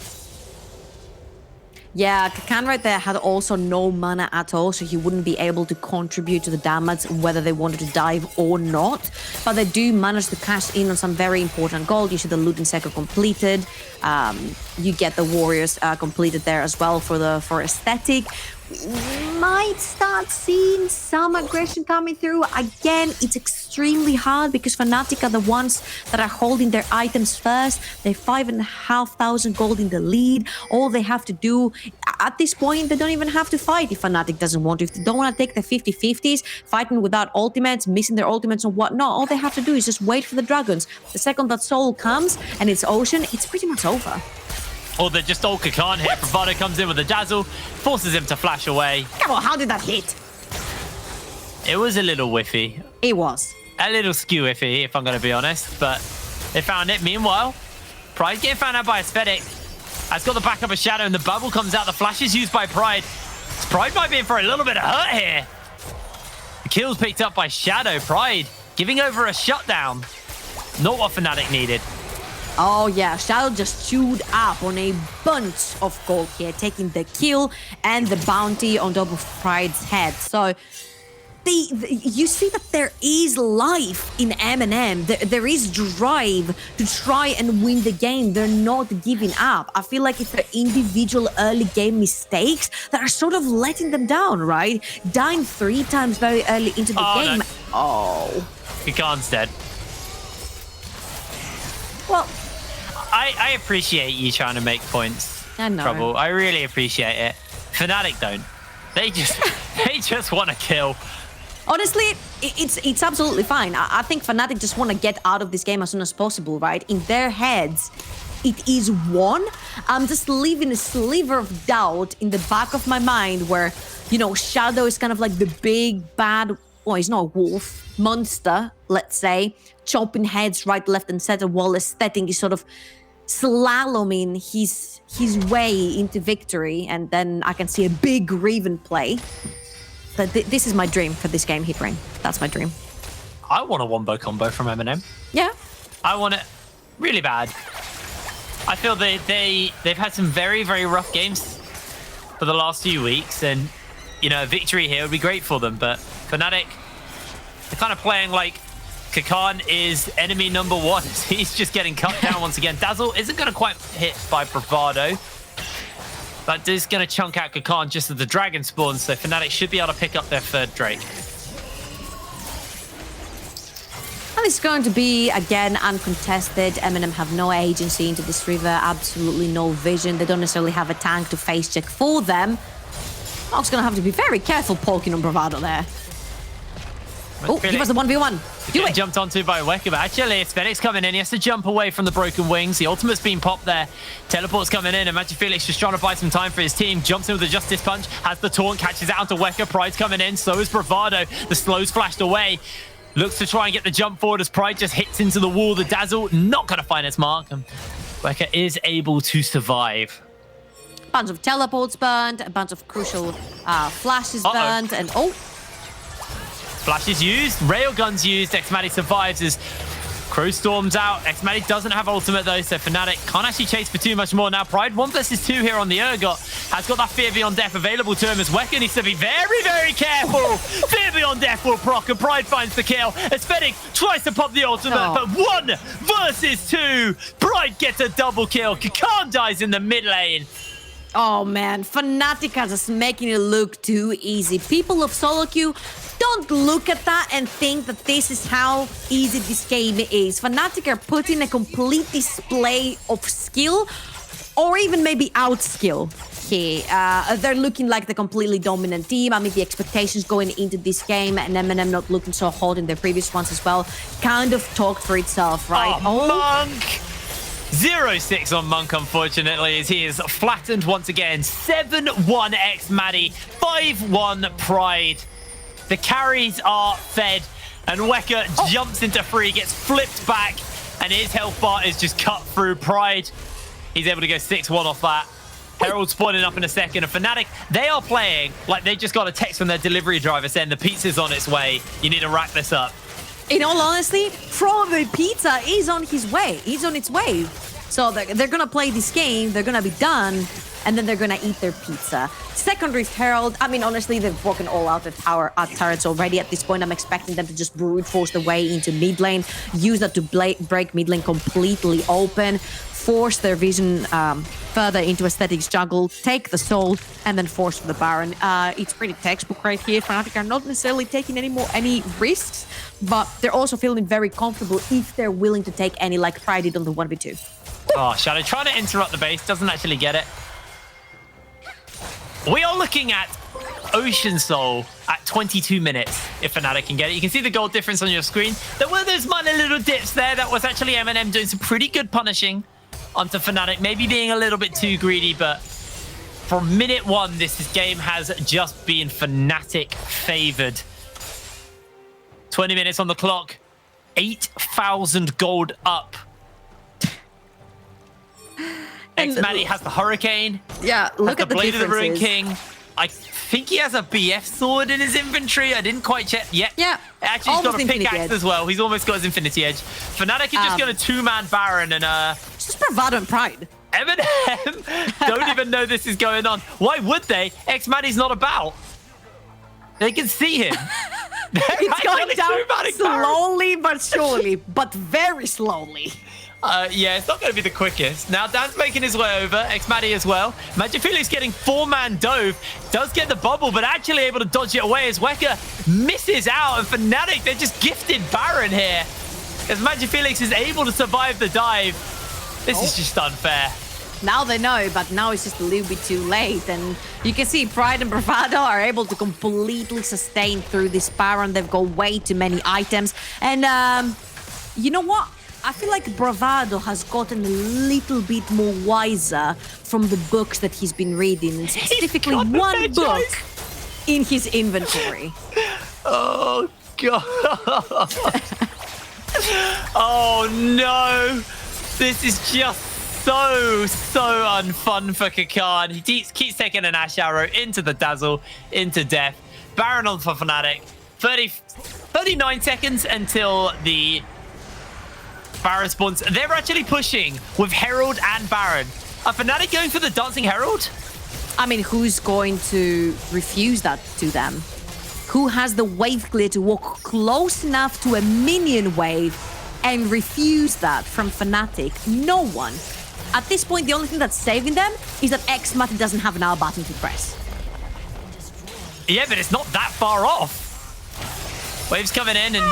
S9: Yeah, Kakan right there had also no mana at all, so he wouldn't be able to contribute to the damage whether they wanted to dive or not. But they do manage to cash in on some very important gold. You see the Looting Cycle completed. You get the Warriors completed there as well for Aesthetic. We might start seeing some aggression coming through. Again, it's extremely hard because Fnatic are the ones that are holding their items first. They're 5,500 gold in the lead. All they have to do, at this point, they don't even have to fight if Fnatic doesn't want to. If they don't want to take the 50-50s, fighting without ultimates, missing their ultimates and whatnot, all they have to do is just wait for the dragons. The second that Soul comes and it's Ocean, it's pretty much over.
S8: Or they're just all Kakan here. Bravado comes in with a dazzle, forces him to flash away.
S9: Come on, how did that hit?
S8: It was a little whiffy.
S9: It was.
S8: a little skew iffy, if I'm going to be honest, but they found it. Meanwhile, Pride getting found out by Fnatic. Has got the backup of Shadow, and the bubble comes out. The flash is used by Pride. Pride might be in for a little bit of hurt here. The kill's picked up by Shadow. Pride giving over a shutdown. Not what Fnatic needed.
S9: Oh yeah, Shadow just chewed up on a bunch of gold here, taking the kill and the bounty on top of Pride's head. So you see that there is life in MNM. There is drive to try and win the game. They're not giving up. I feel like it's their individual early game mistakes that are sort of letting them down, right? Dying 3 times very early into the game.
S8: No.
S9: Oh.
S8: Kakan's dead.
S9: Well,
S8: I appreciate you trying to make points.
S9: I know.
S8: Trouble. I really appreciate it. Fnatic don't. They just want to kill.
S9: Honestly, it's absolutely fine. I think Fnatic just want to get out of this game as soon as possible, right? In their heads, it is won. I'm just leaving a sliver of doubt in the back of my mind where, you know, Shadow is kind of like the big bad, well, he's not a wolf, monster, let's say, chopping heads right, left, and center, while Aesthetic is sort of slaloming his way into victory, and then I can see a big Riven play. But this is my dream for this game, Heatbrain. That's my dream.
S8: I want a wombo combo from MNM.
S9: Yeah.
S8: I want it really bad. I feel they've had some very, very rough games for the last few weeks, and you know, a victory here would be great for them. But Fnatic, they're kind of playing like Kakan is enemy number 1. He's just getting cut down once again. Dazzle isn't going to quite hit by Bravado. That is going to chunk out Kakan just as the dragon spawns, so Fnatic should be able to pick up their 3rd Drake.
S9: And it's going to be, again, uncontested. MNM have no agency into this river, absolutely no vision. They don't necessarily have a tank to face check for them. Mark's going to have to be very careful poking on Bravado there. Oh, give us the 1v1. Do it.
S8: Jumped onto by Weka, but actually Fnatic's coming in. He has to jump away from the broken wings. The ultimate's been popped there. Teleport's coming in, and Magic Felix just trying to buy some time for his team. Jumps in with the Justice Punch, has the taunt, catches out onto Weka. Pride's coming in, so is Bravado. The slow's flashed away. Looks to try and get the jump forward as Pride just hits into the wall. The Dazzle not going to find its mark, and Weka is able to survive.
S9: Bunch of teleports burned, a bunch of crucial flashes burned, and oh.
S8: Flash is used, railgun's used, Xmadi survives as Crow storms out. Xmadi doesn't have ultimate though, so Fnatic can't actually chase for too much more. Now Pride 1 versus 2 here on the Urgot has got that Fear Beyond Death available to him as Weka needs to be very, very careful. Fear Beyond Death will proc and Pride finds the kill as Fnatic tries to pop the ultimate, but 1 versus 2. Pride gets a double kill. Kakan dies in the mid lane.
S9: Oh man, Fnatic are just making it look too easy. People of solo queue, don't look at that and think that this is how easy this game is. Fnatic are putting a complete display of skill, or even maybe out skill here. They're looking like the completely dominant team. I mean, the expectations going into this game, and MNM not looking so hot in their previous ones as well, kind of talked for itself, right?
S8: Oh, Monk! 0-6 on Monk, unfortunately, as he is flattened once again. 7-1 Xmadi, 5-1 Pride. The carries are fed, and Weka jumps into free, gets flipped back, and his health bar is just cut through. Pride, he's able to go 6-1 off that. Herald spawning up in a second. And Fnatic, they are playing like they just got a text from their delivery driver saying the pizza's on its way. You need to wrap this up.
S9: In all honesty, probably pizza is on his way. He's on its way. So they're going to play this game. They're going to be done. And then they're going to eat their pizza. Second Rift Herald. I mean, honestly, they've broken all out the turrets already at this point. I'm expecting them to just brute force their way into mid lane. Use that to break mid lane completely open. Force their vision further into Aesthetic's jungle. Take the soul. And then force the Baron. It's pretty textbook right here. Fnatic are not necessarily taking any risks. But they're also feeling very comfortable if they're willing to take any, like Pride did on the 1v2.
S8: Oh, Shadow trying to interrupt the base. Doesn't actually get it. We are looking at Ocean Soul at 22 minutes, if Fnatic can get it. You can see the gold difference on your screen. There were those minor little dips there. That was actually MNM doing some pretty good punishing onto Fnatic. Maybe being a little bit too greedy, but from minute 1, this game has just been Fnatic favored. 20 minutes on the clock. 8,000 gold up. X-Matty has the Hurricane.
S9: Yeah, look at the
S8: Blade of the Ruin
S9: differences.
S8: King. I think he has a BF sword in his inventory. I didn't quite check yet.
S9: Yeah.
S8: Actually, he's got a
S9: almost Infinity
S8: pickaxe
S9: Edge.
S8: as well. He's almost got his Infinity Edge. Fnatic is just going to two-man Baron and
S9: It's just bravado and pride.
S8: MNM don't even know this is going on. Why would they? X-Matty's not about. They can see him.
S9: It's going down
S8: two-manning Baron.
S9: slowly but surely, but very slowly.
S8: Yeah, it's not going to be the quickest. Now, Dan's making his way over. X-Matty as well. Magic Felix getting four-man dove. Does get the bubble, but actually able to dodge it away as Weka misses out. And Fnatic, they're just gifted Baron here. As Magic Felix is able to survive the dive. This is just unfair.
S9: Now they know, but now it's just a little bit too late. And you can see Pride and Bravado are able to completely sustain through this Baron. They've got way too many items. And you know what? I feel like Bravado has gotten a little bit more wiser from the books that he's been reading, and specifically one book in his inventory.
S8: Oh, God. Oh, no. This is just so unfun for Kakan. He keeps taking an Ash Arrow into the Dazzle, into death. Baron on for Fnatic. 39 seconds until the Baron spawns. They're actually pushing with Herald and Baron. Are Fnatic going for the Dancing Herald?
S9: I mean, who's going to refuse that to them? Who has the wave clear to walk close enough to a minion wave and refuse that from Fnatic? No one. At this point, the only thing that's saving them is that X-Matty doesn't have an R button to press.
S8: Yeah, but it's not that far off. Waves coming in and...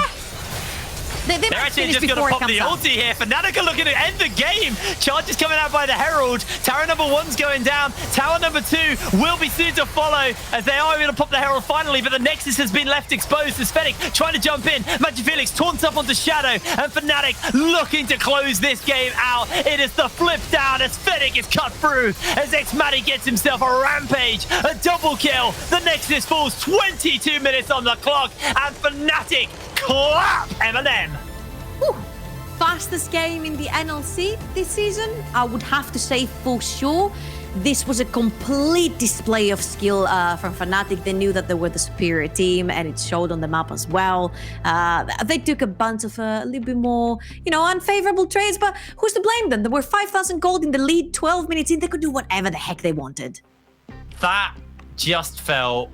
S9: They're
S8: actually just going to pop the ulti here. Fnatic are looking to end the game. Charge is coming out by the Herald. Tower number 1's going down. Tower number 2 will be soon to follow as they are going to pop the Herald finally, but the Nexus has been left exposed as Fnatic trying to jump in. Magic Felix taunts up onto Shadow, and Fnatic looking to close this game out. It is the flip down as Fnatic is cut through as X-Matty gets himself a rampage, a double kill. The Nexus falls, 22 minutes on the clock, and Fnatic clap MNM.
S9: Whew. Fastest game in the NLC this season, I would have to say for sure. This was a complete display of skill from Fnatic. They knew that they were the superior team, and it showed on the map as well. They took a bunch of a little bit more, unfavorable trades, but who's to blame them? There were 5,000 gold in the lead, 12 minutes in. They could do whatever the heck they wanted.
S8: That just felt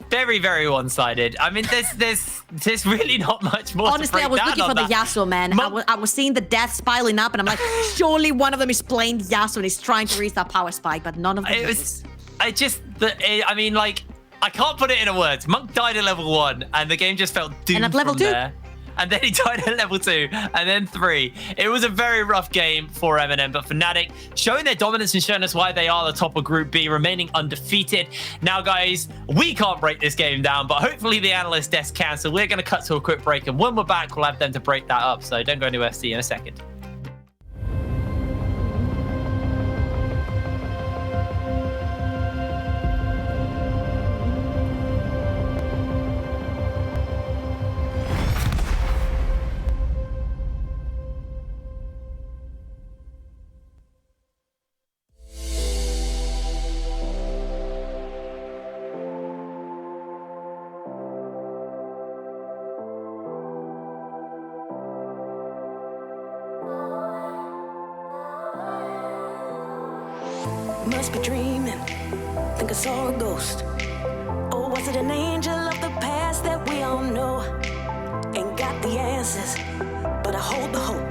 S8: very, very one-sided. I mean, there's really not much more.
S9: Honestly, I was looking for the Yasuo, man. I was seeing the deaths piling up, and I'm like, surely one of them is playing Yasuo and is trying to reach that power spike, but none of them is.
S8: I can't put it into words. Monk died at level 1, and the game just felt doomed.
S9: And at level 2?
S8: There. And then he died at level 2, and then 3. It was a very rough game for MNM, but Fnatic showing their dominance and showing us why they are the top of Group B, remaining undefeated. Now, guys, we can't break this game down, but hopefully the analyst desk can, so we're going to cut to a quick break, and when we're back, we'll have them to break that up, so don't go anywhere. See you in a second.
S7: Must be dreaming, think I saw a ghost. Or was it an angel of the past that we all know? Ain't got the answers, but I hold the hope.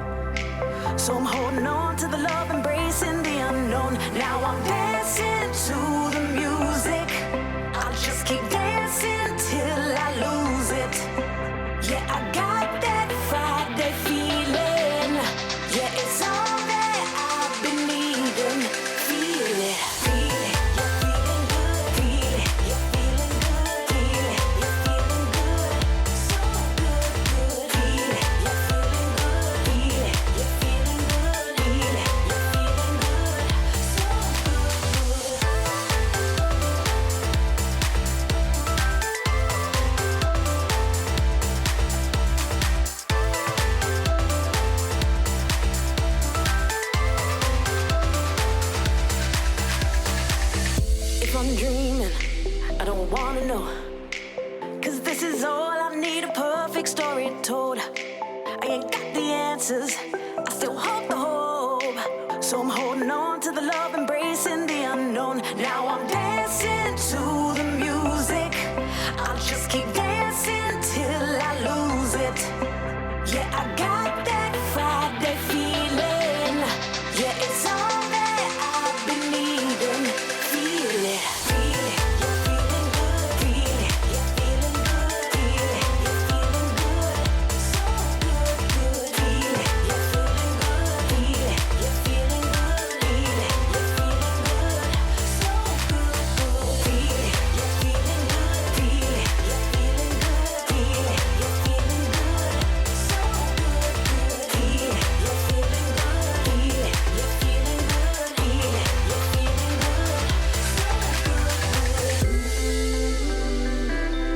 S7: So I'm holding on to the love, embracing the unknown. Now I'm dancing to the music. I'll just keep dancing till I lose it. Yeah, I got that Friday feeling. Yeah, it's all that I've been needing. Feel it, feel it. You're feeling good. Feel it, you're feeling good. Feel it, you're feeling good. So good, good. Feel it, you're feeling good. Feel it, you're feeling good. Feel it, you're feeling good. So good, good. don't wanna know. Cause this is all I need, a perfect story told. I ain't got the answers, I still hold the hope. So I'm holding on to the love, embracing the unknown. Now I'm dancing to the music. I'll just keep dancing till I lose it. Yeah, I got that Friday feeling. Yeah, it's all that I've been needing. Feel it, feel it. You're feeling good, feel it. You're feeling good, feel it. You're feeling good, feel it. You're feeling good, feel it. You're feeling good, so good, feel it. You're feeling good, feel it. You're feeling good, feel it. You're feeling good, so good, feel it. You're feeling good, feel it. You're feeling good, feel it.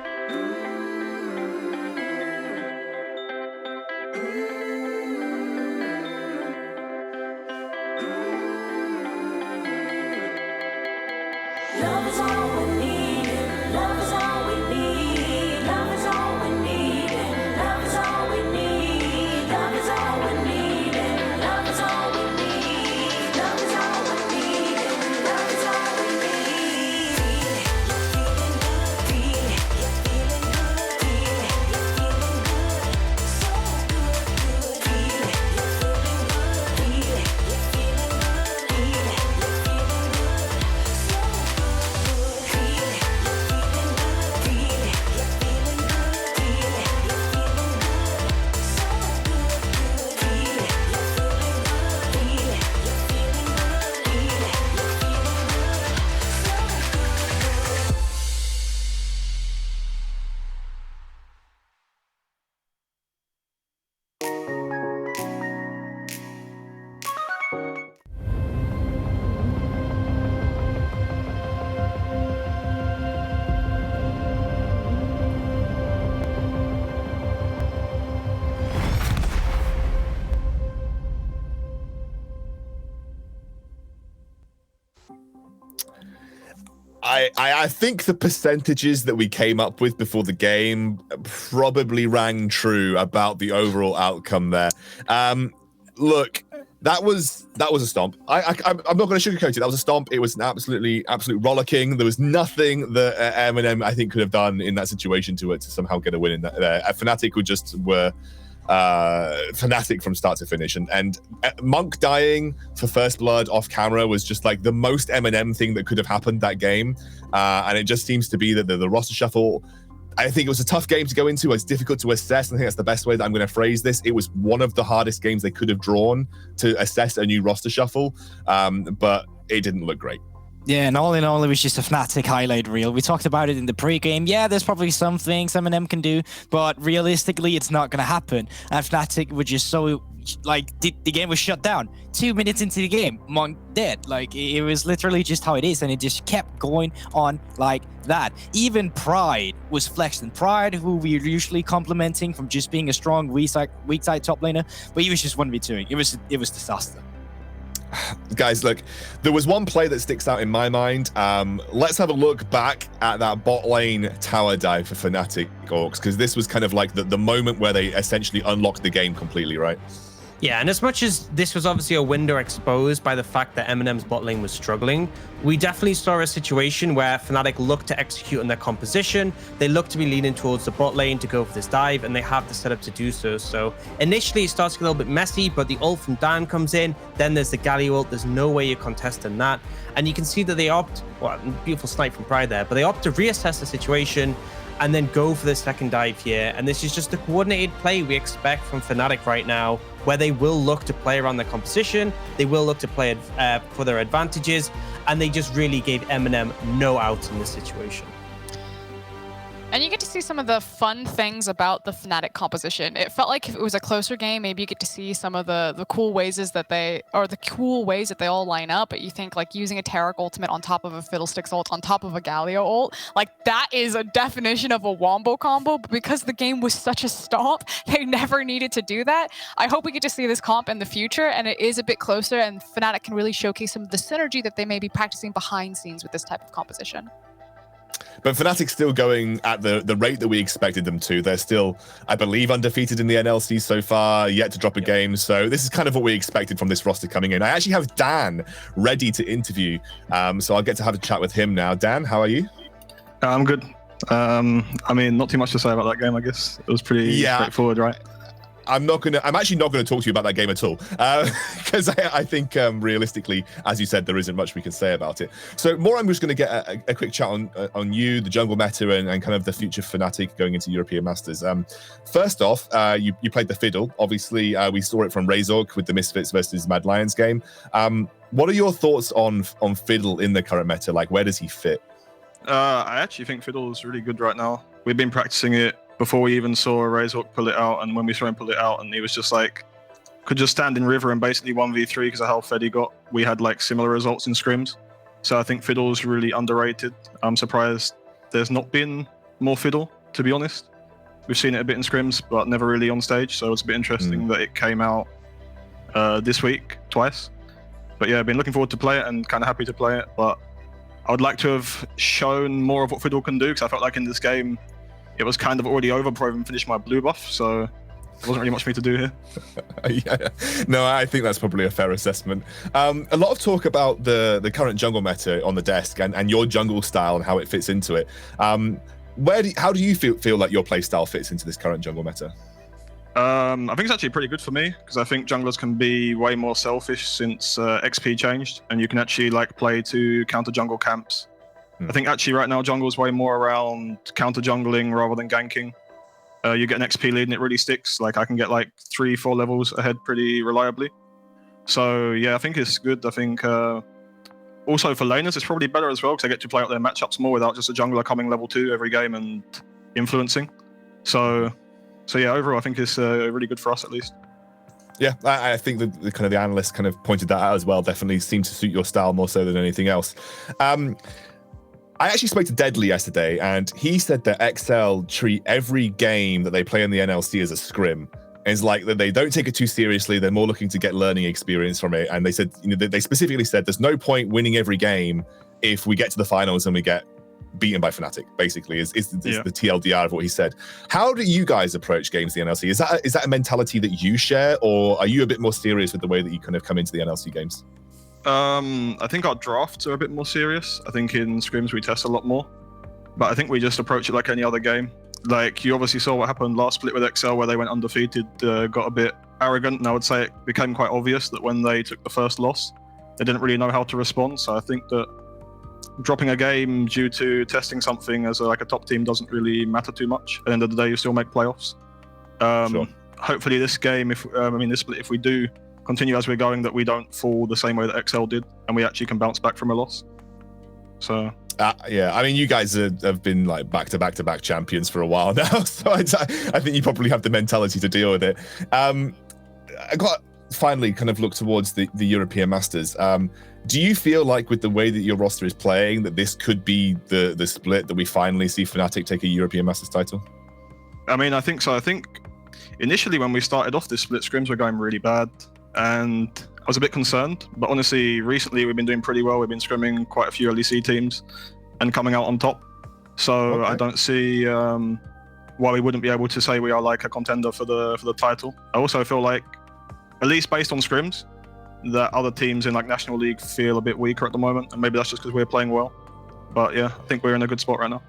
S7: You're feeling Love is all we need. Love is all we need. Love is all we need. Love is all we need. Love is all we need. Love is all we need. Love is all we need. Love is all we need. Feel it. You're feeling good. Feel it. You're feeling good. So good. Feel it. You're feeling good. Feel it. You're feeling good. Feel it. You're feeling good. So good. Feel it. You're feeling good. Feel it. You're feeling good. Feel it. You're feeling good. So good. Feel it. You're feeling good. Feel it. You're feeling good. Feel it. You're feeling good. So good.
S3: I think the percentages that we came up with before the game probably rang true about the overall outcome there. Look, that was a stomp. I'm not going to sugarcoat it. That was a stomp. It was an absolute rollicking. There was nothing that MNM I think could have done in that situation to somehow get a win in that. Fnatic were Fnatic from start to finish, and Monk dying for first blood off camera was just like the most MNM thing that could have happened that game, and it just seems to be that the roster shuffle, I think it was a tough game to go into. It's difficult to assess, and I think that's the best way that I'm going to phrase this. It was one of the hardest games they could have drawn to assess a new roster shuffle, but it didn't look great.
S5: Yeah, and all in all, it was just a Fnatic highlight reel. We talked about it in the pre-game. Yeah, there's probably some things MNM can do, but realistically, it's not going to happen. And Fnatic were just so, like, the game was shut down. 2 minutes into the game, Monk dead. Like, it was literally just how it is, and it just kept going on like that. Even Pride was flexed, and Pride, who we're usually complimenting from just being a strong weak side top laner, but he was just 1v2ing. It was disaster.
S3: Guys, look, there was one play that sticks out in my mind. Let's have a look back at that bot lane tower dive for Fnatic Orcs, because this was kind of like the moment where they essentially unlocked the game completely, right?
S1: Yeah, and as much as this was obviously a window exposed by the fact that MNM's bot lane was struggling, we definitely saw a situation where Fnatic looked to execute on their composition. They looked to be leaning towards the bot lane to go for this dive, and they have the setup to do so. So initially it starts to get a little bit messy, but the ult from Dan comes in, then there's the Galio ult. There's no way you're contesting that. And you can see that they opt, well, beautiful snipe from Pride there, but they opt to reassess the situation and then go for the second dive here. And this is just the coordinated play we expect from Fnatic right now, where they will look to play around their composition, they will look to play for their advantages, and they just really gave MNM no outs in this situation.
S4: And you get to see some of the fun things about the Fnatic composition. It felt like if it was a closer game, maybe you get to see some of the cool ways that they all line up. But you think like using a Taric ultimate on top of a Fiddlesticks ult on top of a Galio ult, like that is a definition of a wombo combo. But because the game was such a stomp, they never needed to do that. I hope we get to see this comp in the future, and it is a bit closer, and Fnatic can really showcase some of the synergy that they may be practicing behind scenes with this type of composition.
S3: But Fnatic's still going at the rate that we expected them to. They're still, I believe, undefeated in the NLC so far, yet to drop a game. So this is kind of what we expected from this roster coming in. I actually have Dan ready to interview, so I'll get to have a chat with him now. Dan, how are you?
S10: I'm good. I mean, not too much to say about that game, I guess. It was pretty straightforward, right?
S3: I'm actually not going to talk to you about that game at all, because I think realistically, as you said, there isn't much we can say about it. So more, I'm just going to get a quick chat on you, the jungle meta, and kind of the future Fnatic going into European Masters. First off, you played the Fiddle. Obviously, we saw it from Razork with the Misfits versus Mad Lions game. What are your thoughts on Fiddle in the current meta? Like, where does he fit?
S10: I actually think Fiddle is really good right now. We've been practicing it before we even saw Razork pull it out, and when we saw him pull it out, and he was just like, could just stand in river and basically 1v3 because of how fed he got. We had like similar results in scrims. So I think Fiddle's really underrated. I'm surprised there's not been more Fiddle, to be honest. We've seen it a bit in scrims, but never really on stage. So it's a bit interesting that it came out this week twice. But yeah, I've been looking forward to play it and kind of happy to play it. But I would like to have shown more of what Fiddle can do, because I felt like in this game, it was kind of already over before I even finished my blue buff, so there wasn't really much for me to do here.
S3: Yeah. No, I think that's probably a fair assessment. A lot of talk about the current jungle meta on the desk and your jungle style and how it fits into it. How do you feel like your play style fits into this current jungle meta?
S10: I think it's actually pretty good for me, because I think junglers can be way more selfish since XP changed, and you can actually like play to counter jungle camps. I think actually right now jungle's way more around counter jungling rather than ganking. You get an XP lead and it really sticks. Like I can get like 3-4 levels ahead pretty reliably. So yeah, I think it's good. I think also for laners it's probably better as well, because they get to play out their matchups more without just a jungler coming level 2 every game and influencing. So yeah, overall I think it's really good for us at least.
S3: Yeah, I think the kind of the analysts kind of pointed that out as well. Definitely seemed to suit your style more so than anything else. I actually spoke to Deadly yesterday, and he said that XL treat every game that they play in the NLC as a scrim. And it's like that they don't take it too seriously. They're more looking to get learning experience from it. And they said, they specifically said there's no point winning every game if we get to the finals and we get beaten by Fnatic, basically, is the TLDR of what he said. How do you guys approach games in the NLC? Is that a mentality that you share, or are you a bit more serious with the way that you kind of come into the NLC games?
S10: I think our drafts are a bit more serious. I think in scrims we test a lot more, but I think we just approach it like any other game. Like you obviously saw what happened last split with XL, where they went undefeated, got a bit arrogant, and I would say it became quite obvious that when they took the first loss, they didn't really know how to respond. So I think that dropping a game due to testing something as a top team doesn't really matter too much. At the end of the day, you still make playoffs.
S3: Sure.
S10: Hopefully this game, this split, if we do continue as we're going, that we don't fall the same way that XL did, and we actually can bounce back from a loss. So
S3: yeah, I mean, you guys have been like back-to-back champions for a while now, so I think you probably have the mentality to deal with it. I got finally kind of look towards the European Masters. Do you feel like with the way that your roster is playing that this could be the split that we finally see Fnatic take a European Masters title?
S10: I mean, I think so. I think initially when we started off this split, scrims were going really bad, and I was a bit concerned. But honestly, recently we've been doing pretty well. We've been scrimming quite a few LEC teams and coming out on top. So okay. I don't see why we wouldn't be able to say we are like a contender for the title. I also feel like, at least based on scrims, that other teams in like National League feel a bit weaker at the moment, and maybe that's just because we're playing well. But yeah, I think we're in a good spot right now.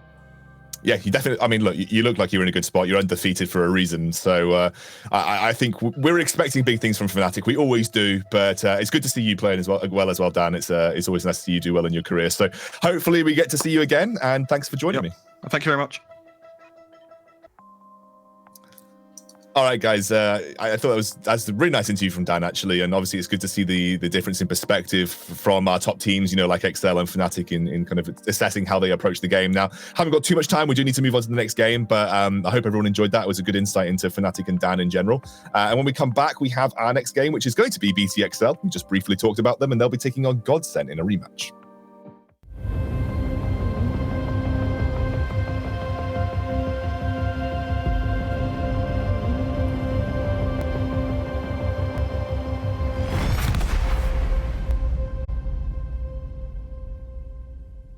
S3: Yeah, you definitely. I mean, look, you look like you're in a good spot. You're undefeated for a reason. So I think we're expecting big things from Fnatic. We always do, but it's good to see you playing as well, Dan. It's always nice to see you do well in your career. So hopefully we get to see you again. And thanks for joining me.
S10: Thank you very much.
S3: All right, guys. I thought that's a really nice interview from Dan, actually, and obviously it's good to see the difference in perspective from our top teams, you know, like XL and Fnatic in kind of assessing how they approach the game. Now, haven't got too much time. We do need to move on to the next game, but I hope everyone enjoyed that. It was a good insight into Fnatic and Dan in general. And when we come back, we have our next game, which is going to be BTXL. We just briefly talked about them, and they'll be taking on Godsent in a rematch.